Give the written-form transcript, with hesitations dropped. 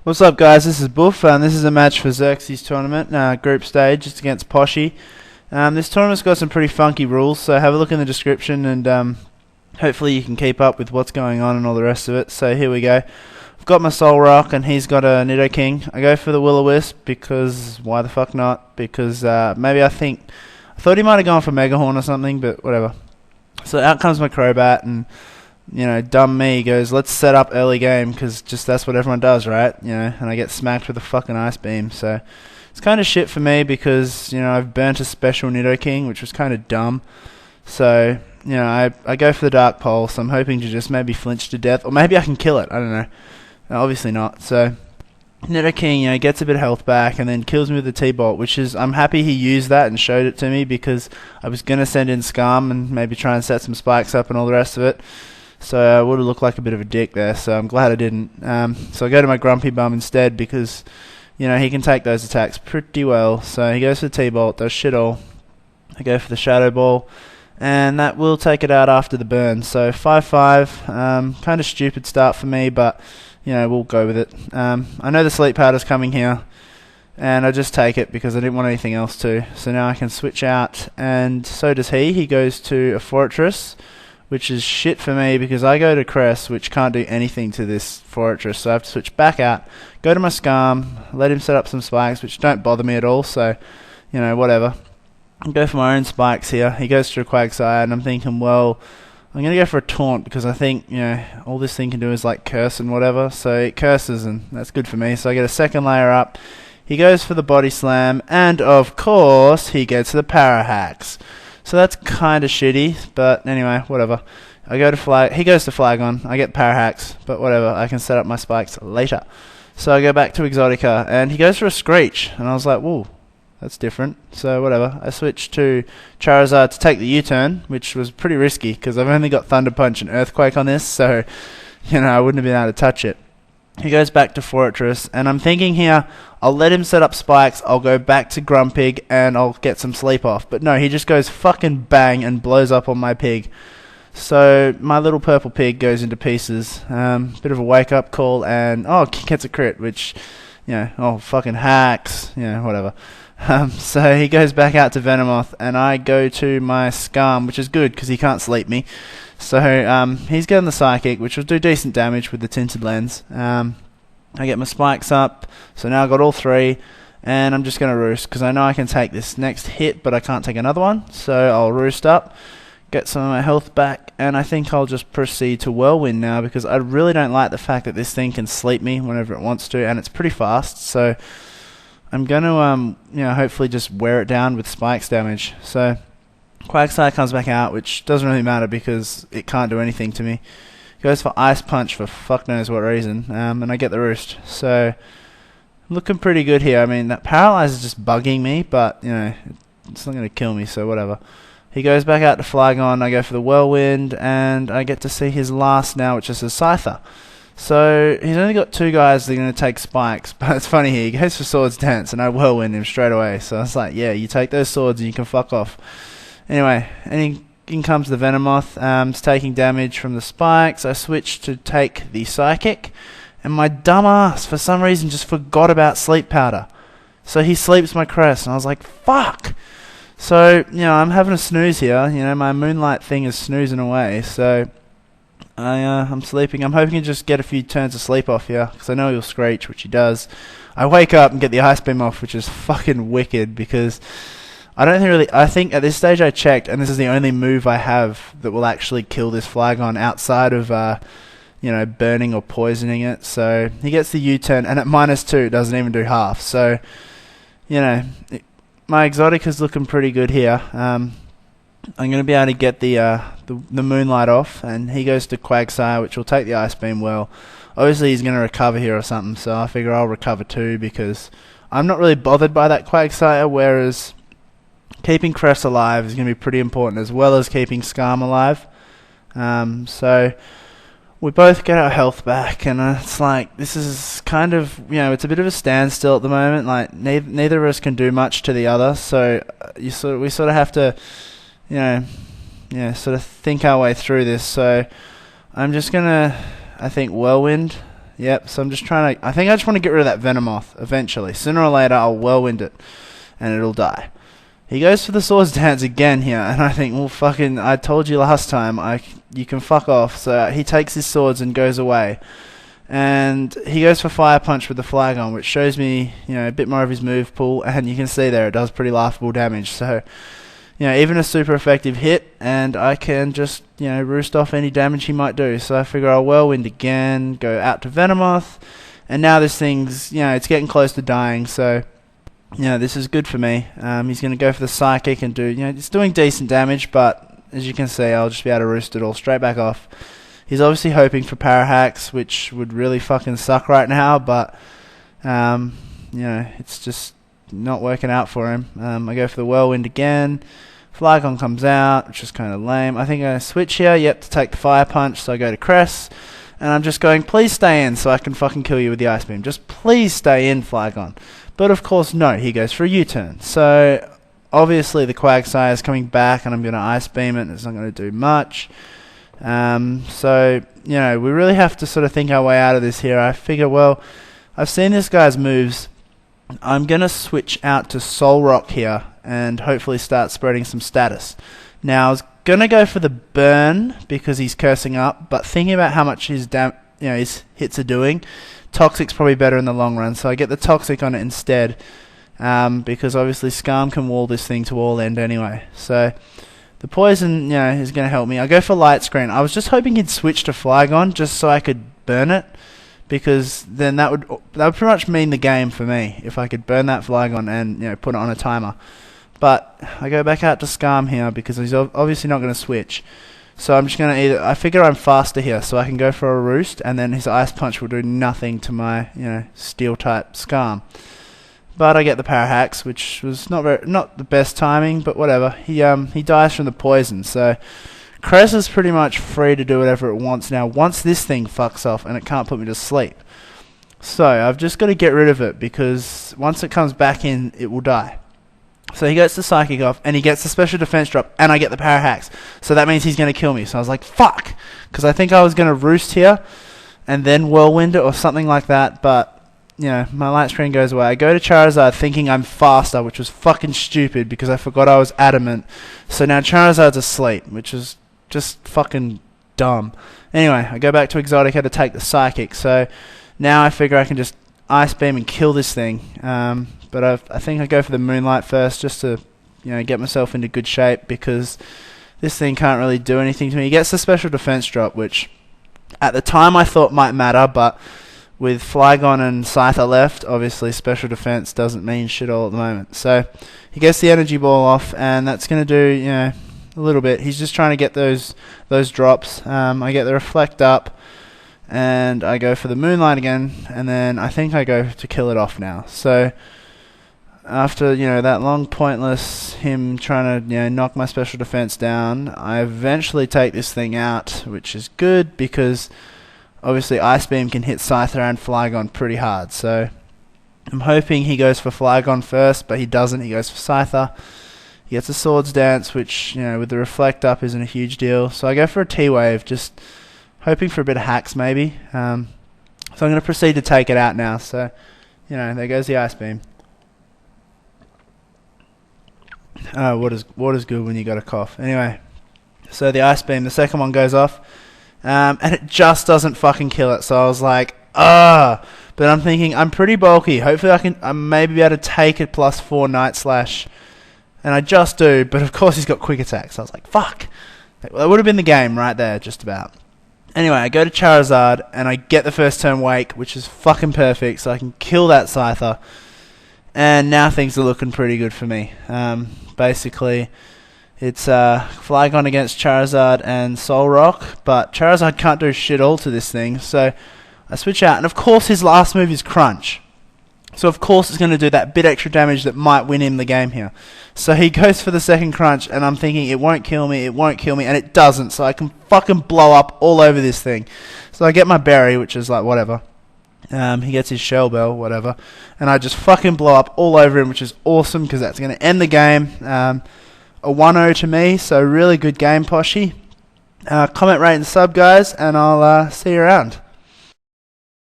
What's up, guys? This is Boof, and this is a match for Xerxes tournament, group stage. It's against Poshie. This tournament's got some pretty funky rules, so have a look in the description, and hopefully you can keep up with what's going on and all the rest of it. So here we go. I've got my Soul Rock, and he's got a Nidoking. I go for the Will-O-Wisp because why the fuck not? Because maybe I thought he might have gone for Megahorn or something, but whatever. So out comes my Crobat, and dumb me goes, let's set up early game, because just that's what everyone does, right? And I get smacked with a fucking Ice Beam. So it's kind of shit for me because, I've burnt a special Nidoking, which was kind of dumb. So, I go for the Dark Pole, so I'm hoping to just maybe flinch to death, or maybe I can kill it, I don't know. Obviously not. So Nidoking, gets a bit of health back and then kills me with the T-Bolt, which is, I'm happy he used that and showed it to me because I was going to send in Scum and maybe try and set some spikes up and all the rest of it. So I would have looked like a bit of a dick there, so I'm glad I didn't. So I go to my Grumpy Bum instead because, he can take those attacks pretty well. So he goes for the T-Bolt, does shit all. I go for the Shadow Ball, and that will take it out after the burn. So 5-5, kind of stupid start for me, but, we'll go with it. I know the Sleep Powder's coming here, and I just take it because I didn't want anything else to. So now I can switch out, and so does he. He goes to a Fortress, which is shit for me because I go to Crest, which can't do anything to this Fortress, so I have to switch back out, go to my Scum, let him set up some spikes, which don't bother me at all, so, whatever. I go for my own spikes here. He goes to a Quagsire, and I'm thinking, well, I'm going to go for a Taunt because I think, all this thing can do is, curse and whatever, so it curses, and that's good for me, so I get a second layer up. He goes for the Body Slam, and, of course, he gets the Para Hacks. So that's kind of shitty, but anyway, whatever. I go to Flag. He goes to Flagon. I get Parahacks, but whatever. I can set up my spikes later. So I go back to Exotica, and he goes for a Screech, and I was like, whoa, that's different. So whatever. I switch to Charizard to take the U-turn, which was pretty risky because I've only got Thunder Punch and Earthquake on this, so I wouldn't have been able to touch it. He goes back to Fortress, and I'm thinking here, I'll let him set up spikes, I'll go back to Grumpig, and I'll get some sleep off. But no, he just goes fucking bang and blows up on my pig. So my little purple pig goes into pieces. Bit of a wake-up call, and gets a crit, which, fucking hacks, whatever. So he goes back out to Venomoth, and I go to my Scum, which is good because he can't sleep me. So he's getting the Psychic, which will do decent damage with the Tinted Lens. I get my spikes up, so now I've got all three, and I'm just going to roost because I know I can take this next hit, but I can't take another one. So I'll roost up, get some of my health back, and I think I'll just proceed to Whirlwind now because I really don't like the fact that this thing can sleep me whenever it wants to, and it's pretty fast. So I'm going to, hopefully just wear it down with spikes damage. So Quagsire comes back out, which doesn't really matter because it can't do anything to me. Goes for Ice Punch for fuck knows what reason, and I get the Roost. So looking pretty good here. I mean, that Paralyze is just bugging me, but, it's not going to kill me, so whatever. He goes back out to Flagon, I go for the Whirlwind, and I get to see his last now, which is a Scyther. So he's only got two guys that are going to take spikes, but it's funny here, he goes for Swords Dance, and I Whirlwind him straight away. So I was like, yeah, you take those swords and you can fuck off. Anyway, in comes the Venomoth, it's taking damage from the spikes. I switch to take the Psychic, and my dumb ass, for some reason, just forgot about Sleep Powder. So he sleeps my Crest, and I was like, fuck! So, I'm having a snooze here. My Moonlight thing is snoozing away, so I'm sleeping. I'm hoping to just get a few turns of sleep off here, because I know he'll Screech, which he does. I wake up and get the Ice Beam off, which is fucking wicked, because I think at this stage I checked, and this is the only move I have that will actually kill this Flagon outside of, burning or poisoning it. So he gets the U-turn, and at -2 it doesn't even do half. So, my Exotica's looking pretty good here. I'm going to be able to get the Moonlight off, and he goes to Quagsire, which will take the Ice Beam well. Obviously he's going to recover here or something, so I figure I'll recover too, because I'm not really bothered by that Quagsire, whereas keeping Crest alive is going to be pretty important, as well as keeping Scum alive. So we both get our health back, and it's like, this is kind of, it's a bit of a standstill at the moment. Like, neither of us can do much to the other, so we sort of have to, sort of think our way through this. So I'm just going to, I think, Whirlwind Yep, so I'm just trying to... I think I just want to get rid of that Venomoth eventually. Sooner or later, I'll whirlwind it, and it'll die. He goes for the Swords Dance again here, and I think, well, fucking... I told you last time, you can fuck off. So he takes his swords and goes away. And he goes for Fire Punch with the Flygon, which shows me, a bit more of his move pool, and you can see there, it does pretty laughable damage. So... even a super effective hit, and I can just, roost off any damage he might do. So I figure I'll Whirlwind again, go out to Venomoth, and now this thing's, it's getting close to dying, so, this is good for me. He's going to go for the Psychic and do, it's doing decent damage, but as you can see, I'll just be able to roost it all straight back off. He's obviously hoping for Parahacks, which would really fucking suck right now, but, it's just... not working out for him. I go for the Whirlwind again. Flygon comes out, which is kind of lame. I think I switch here, to take the Fire Punch, so I go to Cress. And I'm just going, please stay in so I can fucking kill you with the Ice Beam. Just please stay in, Flygon. But of course, no, he goes for a U-turn. So, obviously the Quagsire is coming back and I'm going to Ice Beam it and it's not going to do much. So, we really have to sort of think our way out of this here. I figure, well, I've seen this guy's moves. I'm going to switch out to Soul Rock here and hopefully start spreading some status. Now, I was going to go for the Burn because he's cursing up, but thinking about how much his hits are doing, Toxic's probably better in the long run, so I get the Toxic on it instead because obviously Skarm can wall this thing to all end anyway. So the Poison is going to help me. I go for Light Screen. I was just hoping he'd switch to Flygon just so I could burn it, because then that would pretty much mean the game for me if I could burn that Flygon and put it on a timer. But I go back out to Skarm here because he's obviously not going to switch. So I'm just going to I figure I'm faster here, so I can go for a Roost, and then his Ice Punch will do nothing to my Steel type Skarm. But I get the Parahacks, which was not the best timing, but whatever. He dies from the Poison, so. Cress is pretty much free to do whatever it wants now once this thing fucks off and it can't put me to sleep. So I've just got to get rid of it because once it comes back in, it will die. So he gets the Psychic off and he gets the Special Defense drop and I get the Parahacks. So that means he's going to kill me. So I was like, fuck! Because I think I was going to Roost here and then Whirlwind it or something like that, but my Light Screen goes away. I go to Charizard thinking I'm faster, which was fucking stupid because I forgot I was adamant. So now Charizard's asleep, which is just fucking dumb. Anyway, I go back to Exotica to take the Psychic. So now I figure I can just Ice Beam and kill this thing. But I think I go for the Moonlight first just to get myself into good shape because this thing can't really do anything to me. He gets the Special Defense drop, which at the time I thought might matter, but with Flygon and Scyther left, obviously Special Defense doesn't mean shit all at the moment. So he gets the Energy Ball off, and that's going to do a little bit. He's just trying to get those drops. I get the Reflect up, and I go for the Moonlight again, and then I think I go to kill it off now. So after that long pointless him trying to knock my Special Defense down, I eventually take this thing out, which is good because obviously Ice Beam can hit Scyther and Flygon pretty hard. So I'm hoping he goes for Flygon first, but he doesn't. He goes for Scyther. He gets a Swords Dance, which, with the Reflect up isn't a huge deal. So I go for a T-Wave, just hoping for a bit of hacks maybe. So I'm going to proceed to take it out now. So, there goes the Ice Beam. Water's good when you got a cough. Anyway, so the Ice Beam, the second one goes off. And it just doesn't fucking kill it. So I was like, but I'm thinking, I'm pretty bulky. Hopefully I maybe be able to take it +4 Night Slash. And I just do, but of course he's got quick attack, so I was like, fuck. That would have been the game right there, just about. Anyway, I go to Charizard, and I get the first turn Wake, which is fucking perfect, so I can kill that Scyther. And now things are looking pretty good for me. Basically, it's Flygon against Charizard and Soul Rock, but Charizard can't do shit all to this thing, so I switch out, and of course his last move is Crunch. So of course it's going to do that bit extra damage that might win him the game here. So he goes for the second Crunch, and I'm thinking it won't kill me, and it doesn't. So I can fucking blow up all over this thing. So I get my Berry, which is like whatever. He gets his Shell Bell, whatever. And I just fucking blow up all over him, which is awesome because that's going to end the game. A 1-0 to me, so really good game, Poshie. Comment, rate, and sub, guys, and I'll see you around.